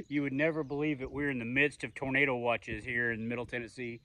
You would never believe it. We're in the midst of tornado watches here in Middle Tennessee.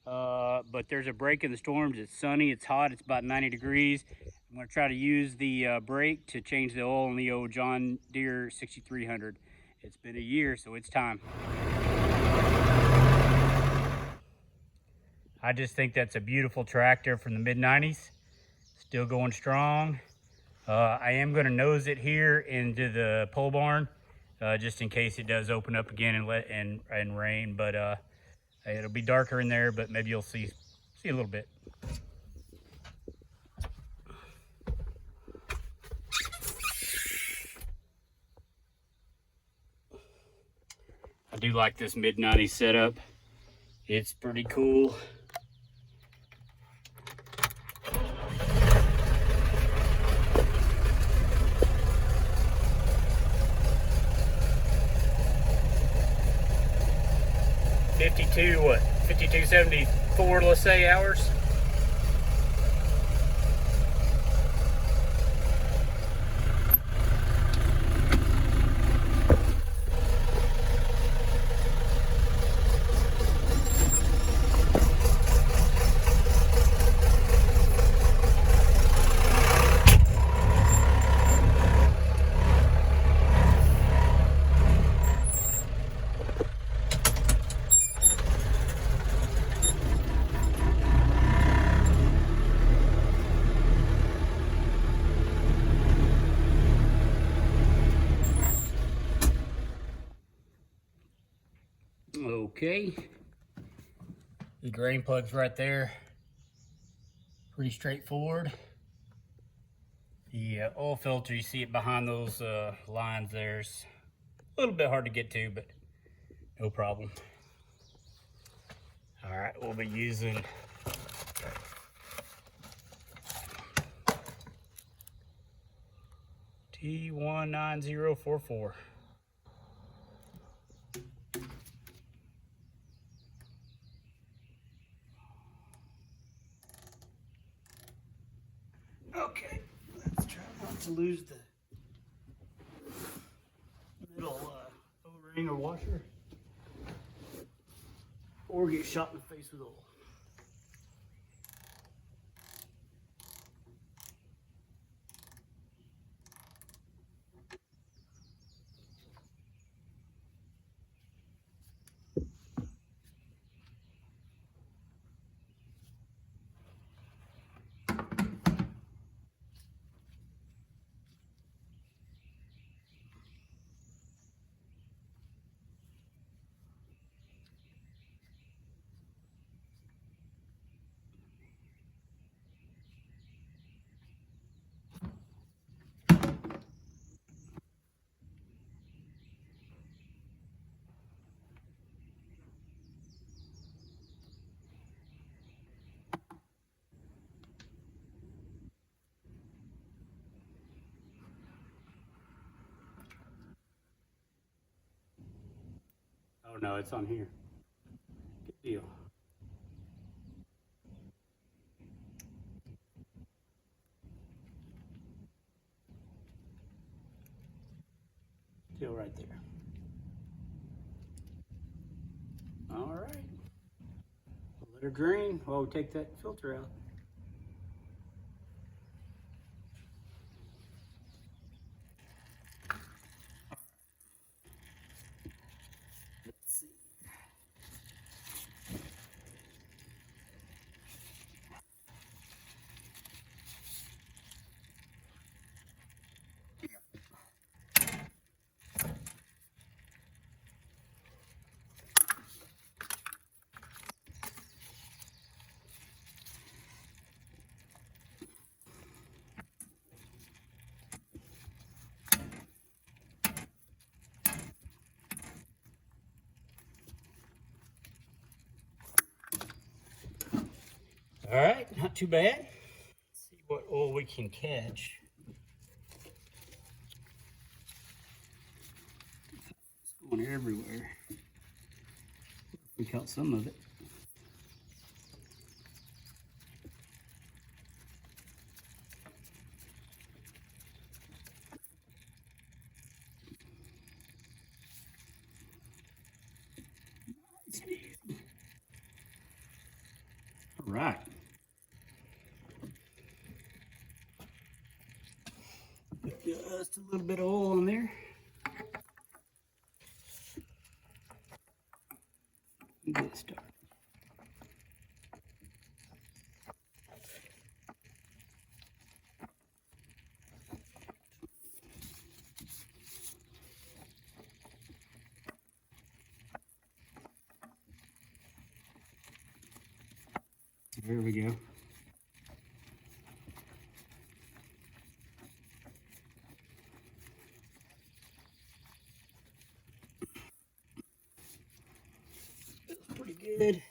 But there's a break in the storms. It's sunny, it's hot, it's about 90 degrees. I'm going to try to use the brake to change the oil in the old John Deere 6300. It's been a year, so it's time. I just think that's a beautiful tractor from the mid-90s. Still going strong. I am going to nose it here into the pole barn, just in case it does open up again and rain. But it'll be darker in there, but maybe you'll see a little bit. I do like this mid-90s setup. It's pretty cool. What? 5274, let's say, hours. Okay, the drain plug's right there. Pretty straightforward. The oil filter, you see it behind those lines there's a little bit hard to get to, but no problem. All right, we'll be using T19044. Okay, let's try not to lose the middle O-ring or washer, or get shot in the face with oil. Oh no, it's on here. Good deal. Still right there. All right. Let her drain while we take that filter out. Let's see. All right, not too bad. Let's see what oil we can catch. It's going everywhere. We caught some of it. get it started. There we go. Feels pretty good.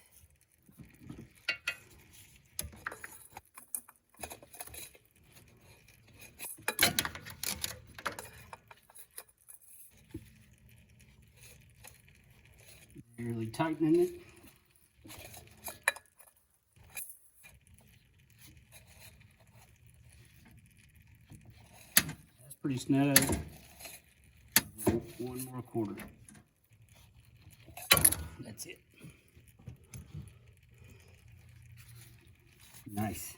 Barely tightening it. That's pretty snug. One more quarter. That's it. Nice.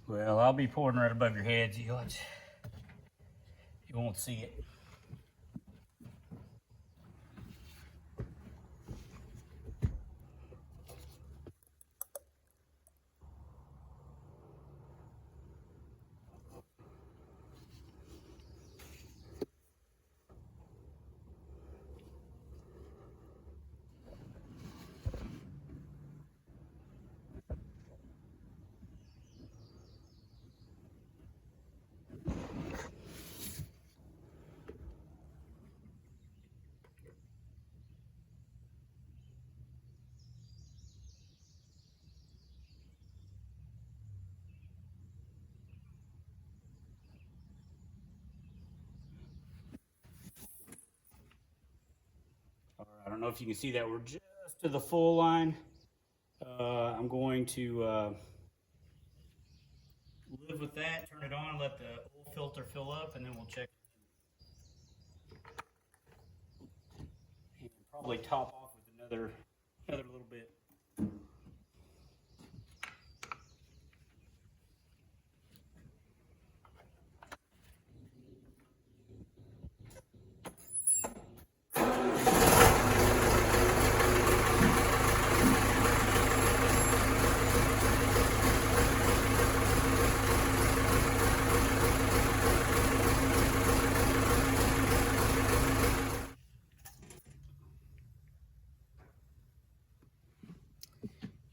Well, I'll be pouring right above your heads. You won't see it. All right, I don't know if you can see that. We're just to the full line. I'm going to live with that, turn it on, let the oil filter fill up, and then we'll check. And probably top off with another little bit.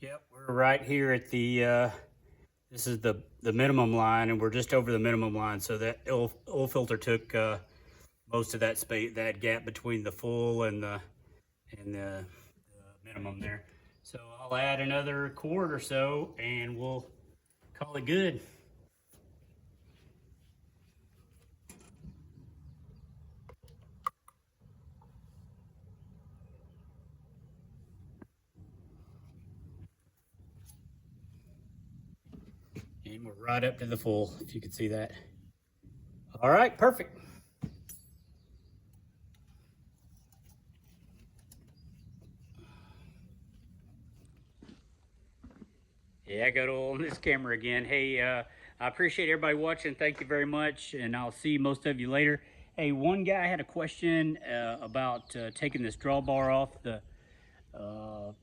Yep, we're right here at the, this is the minimum line, and we're just over the minimum line. So that oil filter took most of that space, that gap between the full and the minimum there. So I'll add another quart or so, and we'll call it good. And we're right up to the full, if you can see that. All right, perfect. Yeah, I got oil on this camera again. Hey, I appreciate everybody watching. Thank you very much, and I'll see most of you later. Hey, one guy had a question about taking this drawbar off the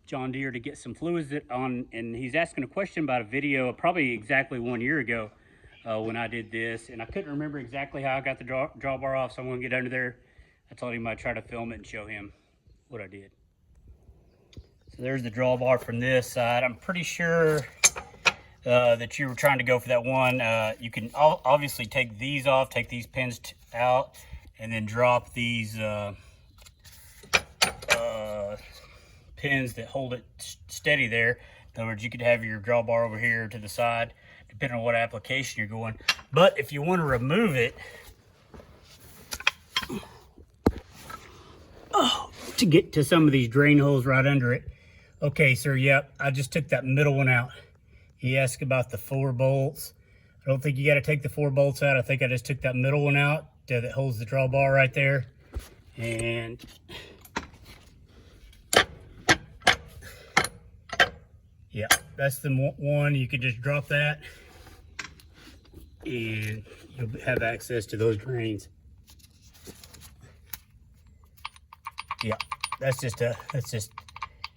John Deere to get some fluids on, and he's asking a question about a video probably exactly 1 year ago when I did this, and I couldn't remember exactly how I got the drawbar off, so I'm going to get under there. I told him I'd try to film it and show him what I did. So there's the drawbar from this side. I'm pretty sure that you were trying to go for that one. You can obviously take these off, take these pins out, and then drop these pins that hold it steady there. In other words, you could have your drawbar over here to the side, depending on what application you're going. But if you want to remove it, to get to some of these drain holes right under it. Okay, sir, yep, I just took that middle one out. He asked about the 4 bolts. I don't think you got to take the 4 bolts out. I think I just took that middle one out that holds the drawbar right there. And yeah, that's the one. You could just drop that and you'll have access to those drains. Yeah, that's just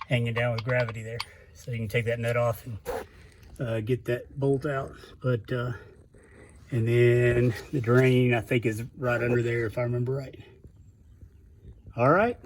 hanging down with gravity there. So you can take that nut off and get that bolt out. But and then the drain, I think, is right under there if I remember right. All right.